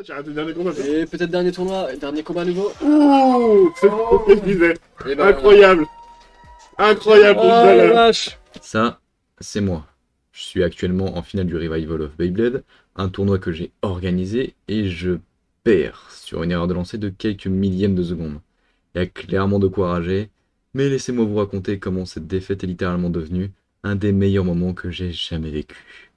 J'ai raté le dernier combat. Et peut-être dernier tournoi, dernier combat nouveau. Ouh, c'est ce que je disais. Et ben, Incroyable. Incroyable pour Oh ça, la là. vache. Ça, c'est moi. Je suis actuellement en finale du Revival of Beyblade, un tournoi que j'ai organisé et je perds sur une erreur de lancer de quelques millièmes de seconde. Il y a clairement de quoi rager, mais laissez-moi vous raconter comment cette défaite est littéralement devenue un des meilleurs moments que j'ai jamais vécu.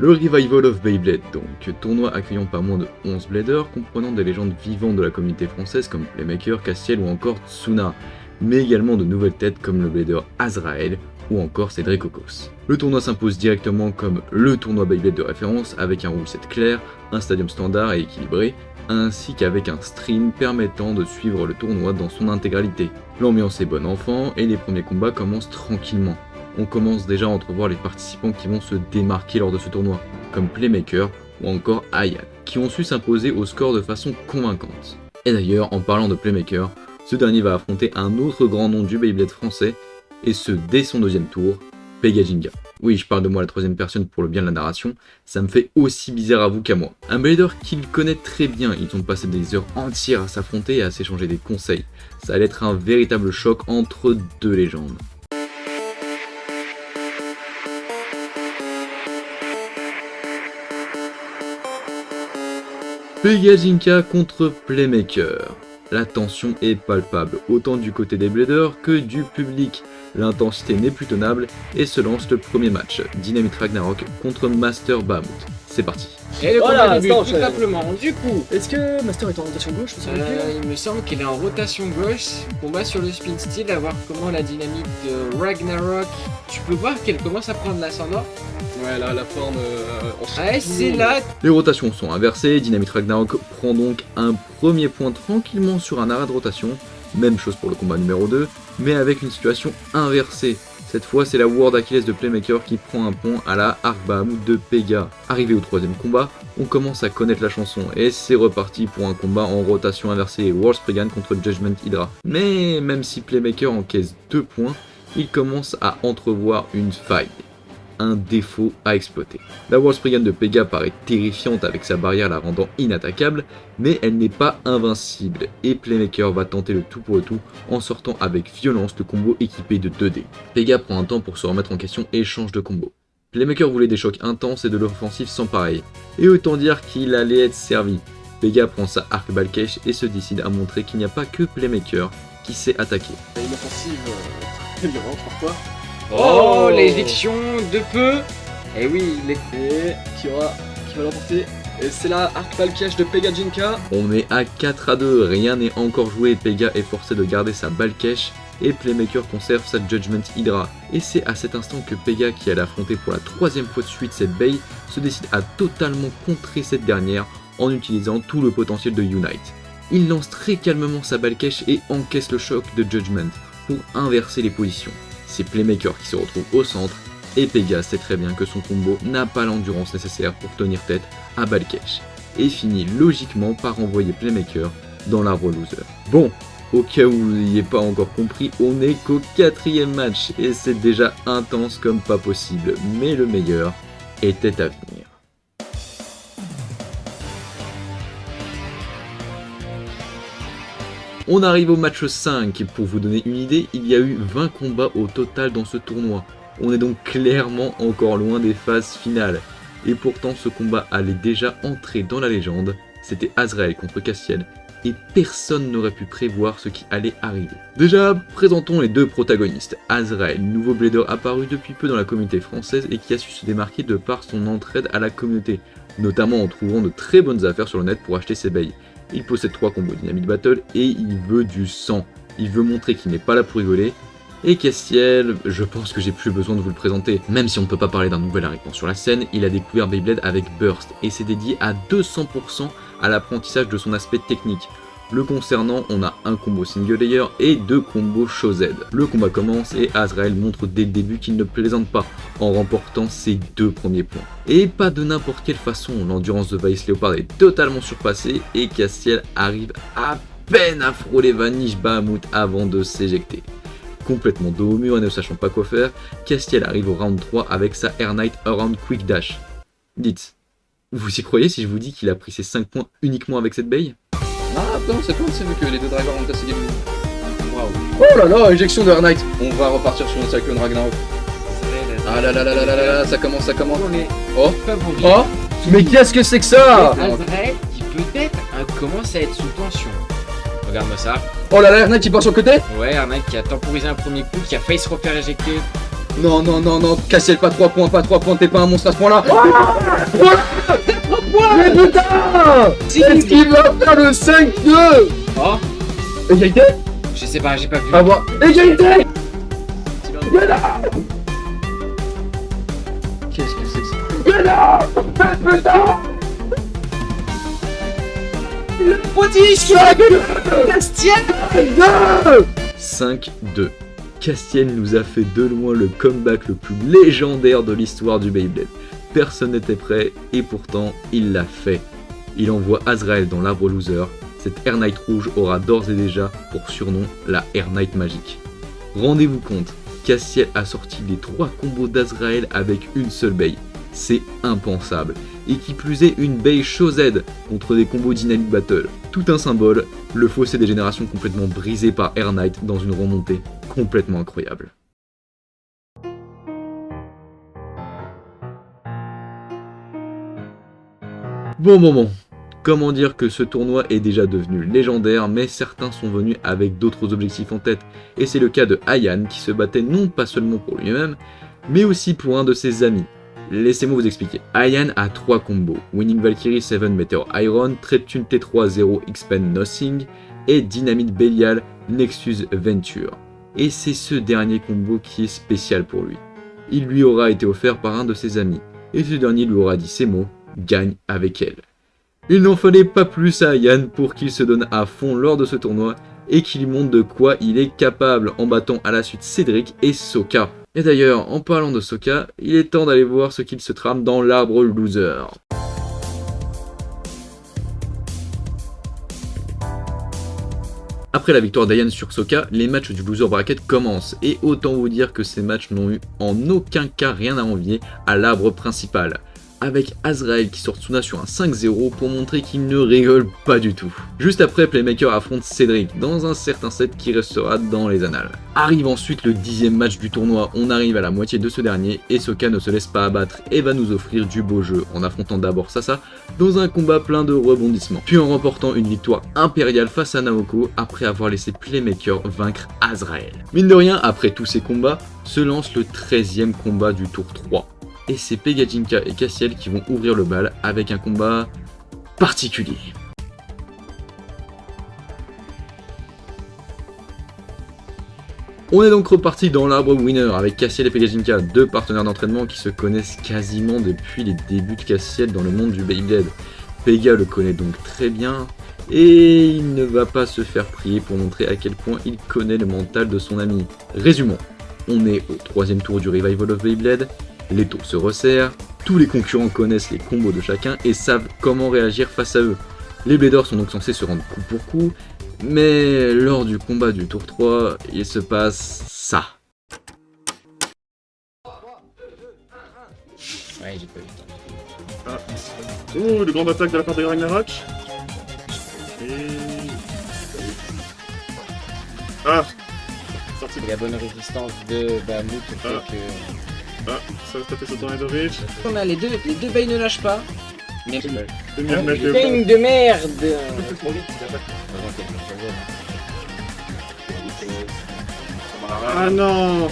Le Revival of Beyblade, donc, tournoi accueillant pas moins de 11 bladers, comprenant des légendes vivantes de la communauté française comme Playmaker, Castiel ou encore Tsuna, mais également de nouvelles têtes comme le blader Azrael ou encore Cédric Ocos. Le tournoi s'impose directement comme le tournoi Beyblade de référence avec un rule set clair, un stadium standard et équilibré, ainsi qu'avec un stream permettant de suivre le tournoi dans son intégralité. L'ambiance est bonne enfant et les premiers combats commencent tranquillement. On commence déjà à entrevoir les participants qui vont se démarquer lors de ce tournoi, comme Playmaker ou encore Ayat, qui ont su s'imposer au score de façon convaincante. Et d'ailleurs, en parlant de Playmaker, ce dernier va affronter un autre grand nom du Beyblade français, et ce dès son deuxième tour, Pegajinga. Oui, je parle de moi à la troisième personne pour le bien de la narration, ça me fait aussi bizarre à vous qu'à moi. Un blader qu'il connaît très bien, ils ont passé des heures entières à s'affronter et à s'échanger des conseils. Ça allait être un véritable choc entre deux légendes. Pegajinka contre Playmaker. La tension est palpable, autant du côté des bladers que du public. L'intensité n'est plus tenable et se lance le premier match, Dynamite Ragnarok contre Master Bahamut. C'est parti. Et le Voilà, combat débute, ça tout enchaîne. simplement. Du coup, Est-ce que Master est en rotation gauche ou il me semble qu'il est en rotation gauche. Combat sur le spin steel, à voir comment la dynamite de Ragnarok. Tu peux voir qu'elle commence à prendre l'ascendant. Ouais, là, la forme. Ouais, c'est là. Les rotations sont inversées, Dynamite Ragnarok prend donc un premier point tranquillement sur un arrêt de rotation. Même chose pour le combat numéro 2, mais avec une situation inversée. Cette fois, c'est la World Achilles de Playmaker qui prend un pont à la Arc Bahamut de Pega. Arrivé au troisième combat, on commence à connaître la chanson et c'est reparti pour un combat en rotation inversée, World Spriggan contre Judgment Hydra. Mais même si Playmaker encaisse 2 points, il commence à entrevoir une faille. Un défaut à exploiter. La World Spriggan de Pega paraît terrifiante avec sa barrière la rendant inattaquable, mais elle n'est pas invincible, et Playmaker va tenter le tout pour le tout en sortant avec violence le combo équipé de 2D. Pega prend un temps pour se remettre en question et change de combo. Playmaker voulait des chocs intenses et de l'offensive sans pareil, et autant dire qu'il allait être servi. Pega prend sa Arc Balkesh et se décide à montrer qu'il n'y a pas que Playmaker qui sait attaquer. Une offensive très violente parfois. Oh, l'éjection de peu. Et oui, les. Et qui va l'emporter. Et c'est la Arc Balkesh de Pegajinka. On est à 4-2, rien n'est encore joué, Pega est forcé de garder sa Balkesh et Playmaker conserve sa Judgment Hydra. Et c'est à cet instant que Pega, qui allait affronter pour la troisième fois de suite cette Bey, se décide à totalement contrer cette dernière en utilisant tout le potentiel de Unite. Il lance très calmement sa Balkesh et encaisse le choc de Judgment pour inverser les positions. C'est Playmaker qui se retrouve au centre et Pega sait très bien que son combo n'a pas l'endurance nécessaire pour tenir tête à Balkesh et finit logiquement par envoyer Playmaker dans l'arbre loser. Bon, au cas où vous n'ayez pas encore compris, on n'est qu'au 4e match et c'est déjà intense comme pas possible, mais le meilleur était à venir. On arrive au match 5, et pour vous donner une idée, il y a eu 20 combats au total dans ce tournoi. On est donc clairement encore loin des phases finales. Et pourtant ce combat allait déjà entrer dans la légende, c'était Azrael contre Castiel, et personne n'aurait pu prévoir ce qui allait arriver. Déjà, présentons les deux protagonistes. Azrael, nouveau blader apparu depuis peu dans la communauté française et qui a su se démarquer de par son entraide à la communauté, notamment en trouvant de très bonnes affaires sur le net pour acheter ses bails. Il possède 3 combos Dynamite Battle et il veut du sang. Il veut montrer qu'il n'est pas là pour rigoler. Et Castiel, je pense que j'ai plus besoin de vous le présenter. Même si on ne peut pas parler d'un nouvel arrivant sur la scène, il a découvert Beyblade avec Burst et c'est dédié à 200% à l'apprentissage de son aspect technique. Le concernant, on a un combo single layer et 2 combos Shozed. Le combat commence et Azrael montre dès le début qu'il ne plaisante pas en remportant ses 2 premiers points. Et pas de n'importe quelle façon, l'endurance de Vice Leopard est totalement surpassée et Castiel arrive à peine à frôler Vanish Bahamut avant de s'éjecter. Complètement dos au mur et ne sachant pas quoi faire, Castiel arrive au round 3 avec sa Air Knight Around Quick Dash. Dites, vous y croyez si je vous dis qu'il a pris ses 5 points uniquement avec cette baie? Ah, non, c'est pas vu que les deux drivers ont cassé game. Waouh. Oh là là, éjection de Air Knight. On va repartir sur une Cyclone Ragnarok. Ah là là là là là là, ça commence. On est Oh, favoris. oh, mais qu'est-ce que c'est que ça? Azrael qui peut-être commence à être sous tension. Regarde-moi ça. Oh là là, Air Knight qui part sur le côté? Ouais, Arnaud qui a temporisé un premier coup, qui a failli se refaire éjecter. Non, Cassiel, pas 3 points, t'es pas un monstre à ce point-là. Mais putain! Est-ce qu'il va faire le 5-2? Oh, Égalité? je sais pas, j'ai pas vu. À voir. Égalité! Mais non! Qu'est-ce que c'est que ça? Mais non! Mais putain! Le prodige qui a Castiel! 5-2. Castiel nous a fait de loin le comeback le plus légendaire de l'histoire du Beyblade. Personne n'était prêt et pourtant il l'a fait. Il envoie Azrael dans l'arbre loser. Cette Air Knight rouge aura d'ores et déjà pour surnom la Air Knight magique. Rendez-vous compte, Castiel a sorti les 3 combos d'Azrael avec une seule baie. C'est impensable. Et qui plus est une baie Shozed contre des combos Dynamic Battle. Tout un symbole, le fossé des générations complètement brisé par Air Knight dans une remontée complètement incroyable. Bon. Comment dire que ce tournoi est déjà devenu légendaire, mais certains sont venus avec d'autres objectifs en tête. Et c'est le cas de Ayan qui se battait non pas seulement pour lui-même, mais aussi pour un de ses amis. Laissez-moi vous expliquer. Ayan a 3 combos, Winning Valkyrie 7 Meteor Iron, Treptune T3 0 Expend Nothing et Dynamite Belial Nexus Venture. Et c'est ce dernier combo qui est spécial pour lui. Il lui aura été offert par un de ses amis, et ce dernier lui aura dit ces mots, gagne avec elle. Il n'en fallait pas plus à Ayan pour qu'il se donne à fond lors de ce tournoi et qu'il montre de quoi il est capable en battant à la suite Cédric et Soka. Et d'ailleurs, en parlant de Soka, il est temps d'aller voir ce qu'il se trame dans l'arbre loser. Après la victoire d'Ayan sur Soka, les matchs du loser bracket commencent et autant vous dire que ces matchs n'ont eu en aucun cas rien à envier à l'arbre principal. Avec Azrael qui sort Tsuna sur un 5-0 pour montrer qu'il ne rigole pas du tout. Juste après, Playmaker affronte Cédric dans un certain set qui restera dans les annales. Arrive ensuite le 10e match du tournoi, on arrive à la moitié de ce dernier et Soka ne se laisse pas abattre et va nous offrir du beau jeu en affrontant d'abord Sasa dans un combat plein de rebondissements, puis en remportant une victoire impériale face à Naoko après avoir laissé Playmaker vaincre Azrael. Mine de rien, après tous ces combats, se lance le 13e combat du tour 3. Et c'est Pegajinka et Castiel qui vont ouvrir le bal avec un combat particulier. On est donc reparti dans l'arbre winner avec Castiel et Pegajinka, 2 partenaires d'entraînement qui se connaissent quasiment depuis les débuts de Castiel dans le monde du Beyblade. Pega le connaît donc très bien et il ne va pas se faire prier pour montrer à quel point il connaît le mental de son ami. Résumons, on est au 3e tour du Revival of Beyblade. Les tours se resserrent, tous les concurrents connaissent les combos de chacun et savent comment réagir face à eux. Les Bladers sont donc censés se rendre coup pour coup, mais lors du combat du tour 3, il se passe ça. Ouais, j'ai pas eu le temps. Ouh, de grande attaque de la part de Ragnarok. Et... Ah, sorti. Et la bonne résistance de Bahamut fait que... Ah, ça va se taper sur ton Edovich. On a les deux bails ne lâchent pas. Mais Demi-match de merde. trop vite, il attaque. Ah non,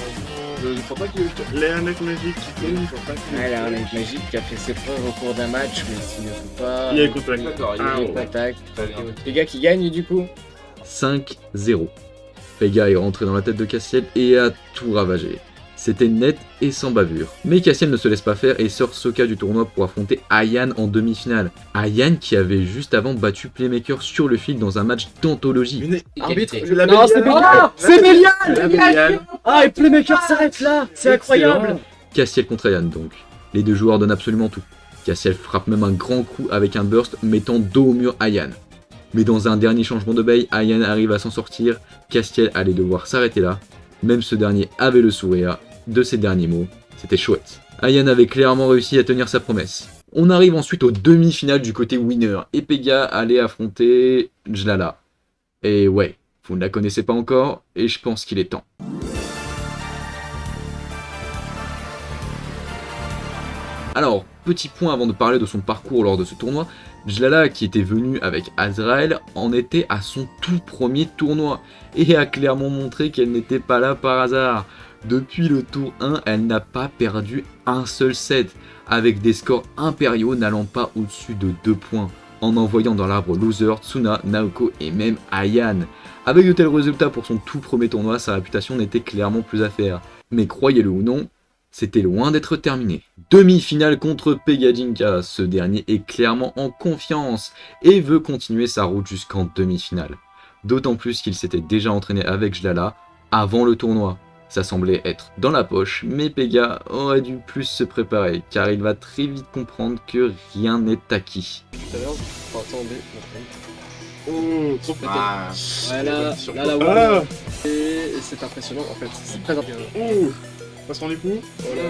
Je crois pas qu'il y ait eu les Knight magiques qui tournent. Ouais, là, on a une magique qui a fait ses preuves au cours d'un match, mais s'il ne faut pas... Il y a eu contact. D'accord, il y a Ah, eu ouais. Contact. Les gars qui gagnent du coup. 5-0. Pega est rentré dans la tête de Castiel et a tout ravagé. C'était net et sans bavure. Mais Castiel ne se laisse pas faire et sort Soka du tournoi pour affronter Ayan en demi-finale. Ayan qui avait juste avant battu Playmaker sur le fil dans un match d'anthologie. Arbitre, Égalité. je l'avais Non, dit c'est avant. Bélial. C'est Bélial. Bélial. Ah, et Playmaker s'arrête là. C'est incroyable. Castiel contre Ayan donc. Les deux joueurs donnent absolument tout. Castiel frappe même un grand coup avec un burst mettant dos au mur Ayan. Mais dans un dernier changement de bail, Ayan arrive à s'en sortir, Castiel allait devoir s'arrêter là. Même ce dernier avait le sourire de ses derniers mots, c'était chouette. Ayan avait clairement réussi à tenir sa promesse. On arrive ensuite aux demi-finales du côté winner, et Pega allait affronter Jlala. Et ouais, vous ne la connaissez pas encore, et je pense qu'il est temps. Alors, petit point avant de parler de son parcours lors de ce tournoi, Jlala, qui était venu avec Azrael, en était à son tout premier tournoi, et a clairement montré qu'elle n'était pas là par hasard. Depuis le tour 1, elle n'a pas perdu un seul set, avec des scores impériaux n'allant pas au-dessus de 2 points, en envoyant dans l'arbre loser Tsuna, Naoko et même Ayan. Avec de tels résultats pour son tout premier tournoi, sa réputation n'était clairement plus à faire. Mais croyez-le ou non, c'était loin d'être terminé. Demi-finale contre Pega Jinka, ce dernier est clairement en confiance et veut continuer sa route jusqu'en demi-finale. D'autant plus qu'il s'était déjà entraîné avec Jlala avant le tournoi. Ça semblait être dans la poche, mais Pega aurait dû plus se préparer, car il va très vite comprendre que rien n'est acquis. Tout à l'heure, attendez. Oh, trop Ah, voilà, Ah, Et c'est impressionnant en fait, c'est très impressionnant. oh, ça se rend les coups. Voilà.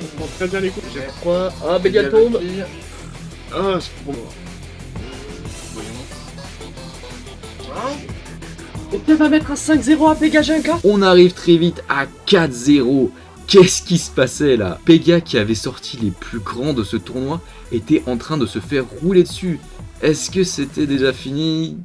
On prend très bien les coups. J'ai 3. Ah, Pega tombe. Ah, c'est bon. Et tu vas mettre un 5-0 à Pega Jinka. On arrive très vite à 4-0. Qu'est-ce qui se passait là? Pega, qui avait sorti les plus grands de ce tournoi, était en train de se faire rouler dessus. Est-ce que c'était déjà fini?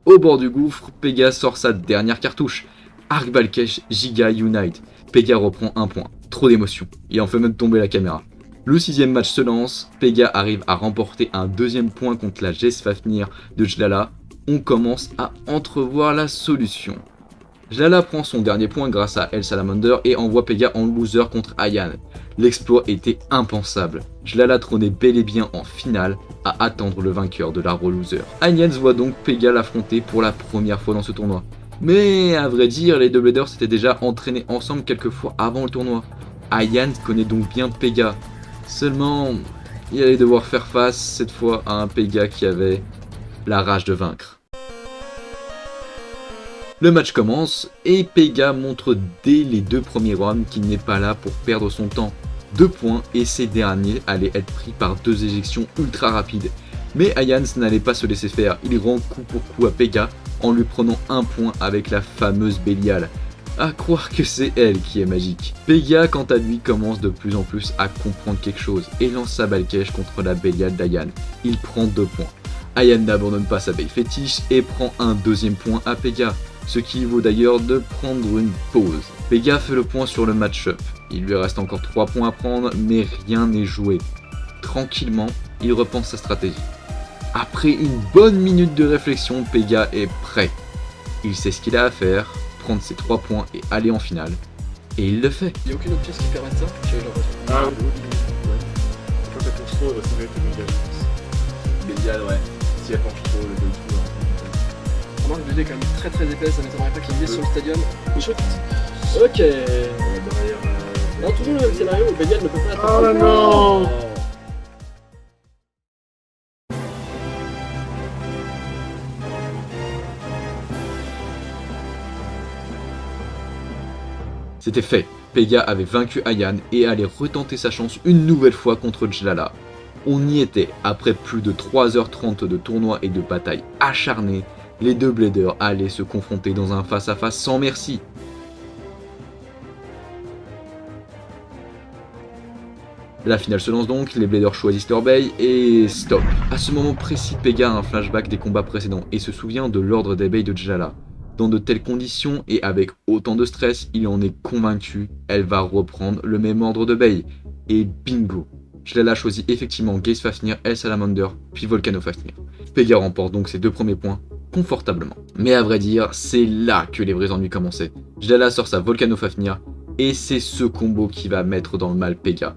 Au bord du gouffre, Pega sort sa dernière cartouche. Arc Balkesh Giga Unite. Pega reprend un point. Trop d'émotion. Il en fait même tomber la caméra. Le 6ème match se lance. Pega arrive à remporter un 2ème point contre la Jess Fafnir de Jlala. On commence à entrevoir la solution. Jlala prend son dernier point grâce à El Salamander et envoie Pega en loser contre Ayan. L'exploit était impensable. Jlala trônait bel et bien en finale à attendre le vainqueur de l'arbre loser. Ayan voit donc Pega l'affronter pour la première fois dans ce tournoi. Mais à vrai dire, les deux bladers s'étaient déjà entraînés ensemble quelques fois avant le tournoi. Ayan connaît donc bien Pega. Seulement, il allait devoir faire face cette fois à un Pega qui avait la rage de vaincre. Le match commence et Pega montre dès les 2 premiers rounds qu'il n'est pas là pour perdre son temps. 2 points et ces derniers allaient être pris par 2 éjections ultra rapides. Mais Ayan n'allait pas se laisser faire, il rend coup pour coup à Pega en lui prenant un point avec la fameuse Bélial. À croire que c'est elle qui est magique. Pega quant à lui commence de plus en plus à comprendre quelque chose et lance sa Balkesh contre la Bélial d'Ayan. Il prend 2 points. Ayan n'abandonne pas sa belle fétiche et prend un 2ème point à Pega, ce qui vaut d'ailleurs de prendre une pause. Pega fait le point sur le match-up. Il lui reste encore 3 points à prendre, mais rien n'est joué. Tranquillement, il repense sa stratégie. Après une bonne minute de réflexion, Pega est prêt. Il sait ce qu'il a à faire, prendre ses 3 points et aller en finale. Et il le fait. Il n'y a aucune autre pièce qui permet ça. J'ai l'impression. Ah, oui. Quand ça touche trop, ça va être méga. Bélial, ouais. Si elle penche trop, le 2 tours. Vraiment, le 2D est quand même très très épais, ça m'étonnerait pas qu'il y ait sur le stadium. Chouette. Ok. Derrière. Non, toujours le même scénario où Bélial ne peut pas Oh atteindre. non. C'était fait. Pega avait vaincu Ayan et allait retenter sa chance une nouvelle fois contre Jlala. On y était. Après plus de 3h30 de tournoi et de batailles acharnées, les deux bladers allaient se confronter dans un face-à-face sans merci. La finale se lance donc, les bladers choisissent leur bail et stop. À ce moment précis, Pega a un flashback des combats précédents et se souvient de l'ordre des bails de Jlala. Dans de telles conditions et avec autant de stress, il en est convaincu, elle va reprendre le même ordre de bail. Et bingo, Jlala choisit effectivement Gaze Fafnir, El Salamander, puis Volcano Fafnir. Pega remporte donc ses 2 premiers points, confortablement. Mais à vrai dire, c'est là que les vrais ennuis commençaient. Jlala sort sa Volcano Fafnir, et c'est ce combo qui va mettre dans le mal Pega.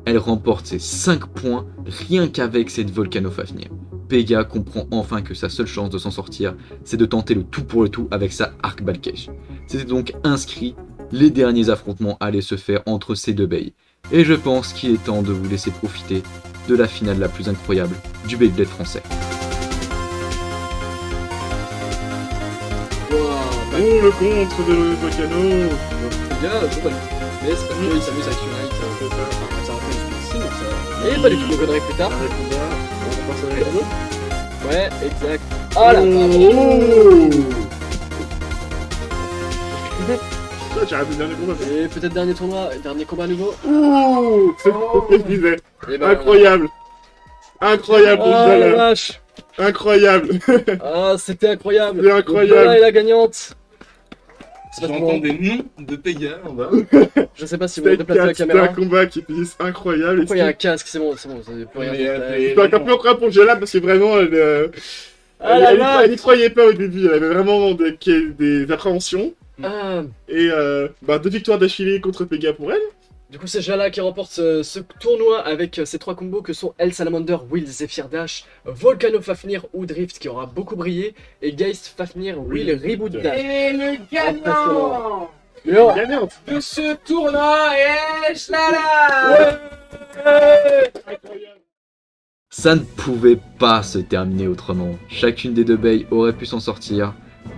Elle remporte ses 5 points rien qu'avec cette Volcano Fafnir. Pega comprend enfin que sa seule chance de s'en sortir, c'est de tenter le tout pour le tout avec sa Arc Balkesh. C'était donc inscrit, les derniers affrontements allaient se faire entre ces deux bails. Et je pense qu'il est temps de vous laisser profiter de la finale la plus incroyable du Beyblade français. Oh, le contre de Volcano. Les gars, c'est pas du tout. Mais c'est parce qu'il s'amuse avec Unite. Ça rappelle le style, donc ça. Et pas du tout, je conneries plus tard. Arrête, combat. On passe à la vidéo. Ouais, exact. Ah là, Ah, j'ai raté le dernier combat. et peut-être dernier combat à nouveau. Ouh, c'est ce que je disais. Et ben, Incroyable. Incroyable, Oh la Gonzalo. vache. Incroyable. Ah, c'était incroyable. C'est incroyable. Voilà est la gagnante. C'est pas tout le J'entends monde. des noms de Pega en bas. Je sais pas si vous C'était déplacez la c'était un caméra. combat qui était juste incroyable. Pourquoi il y a un casque? C'est bon, ça veut plus rien dire. Je suis encore plus encore pour Jella parce que vraiment, Ah la vache. elle y croyait pas au début. Elle avait vraiment des appréhensions. Ah, Et 2 victoires d'affilée contre Pega pour elle. du coup, c'est Jala qui remporte ce tournoi avec ses 3 combos que sont El Salamander, Will, Zephyr Dash, Volcano Fafnir ou Drift qui aura beaucoup brillé, et Geist Fafnir, Will, Reboot Dash. Et le gagnant Yo. Gagnante. de ce tournoi est Shlala. Ça ne pouvait pas se terminer autrement. Chacune des deux bays aurait pu s'en sortir,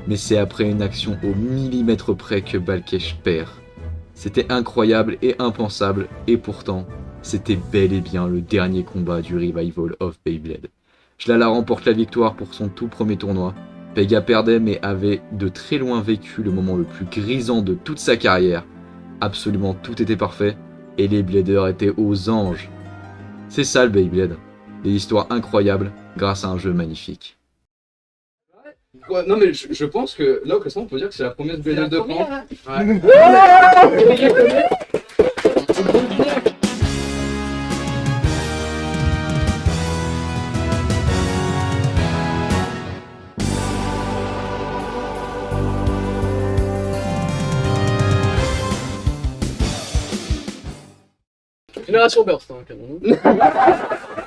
mais c'est après une action au millimètre près que Balkesh perd. C'était incroyable et impensable, et pourtant, c'était bel et bien le dernier combat du Revival of Beyblade. Shlala remporte la victoire pour son tout premier tournoi. Pega perdait mais avait de très loin vécu le moment le plus grisant de toute sa carrière. Absolument tout était parfait, et les Bladers étaient aux anges. C'est ça le Beyblade. Des histoires incroyables grâce à un jeu magnifique. Ouais, non mais je pense que là, au classement, on peut dire que c'est la première Blader de France. Génération Burst, hein, canon.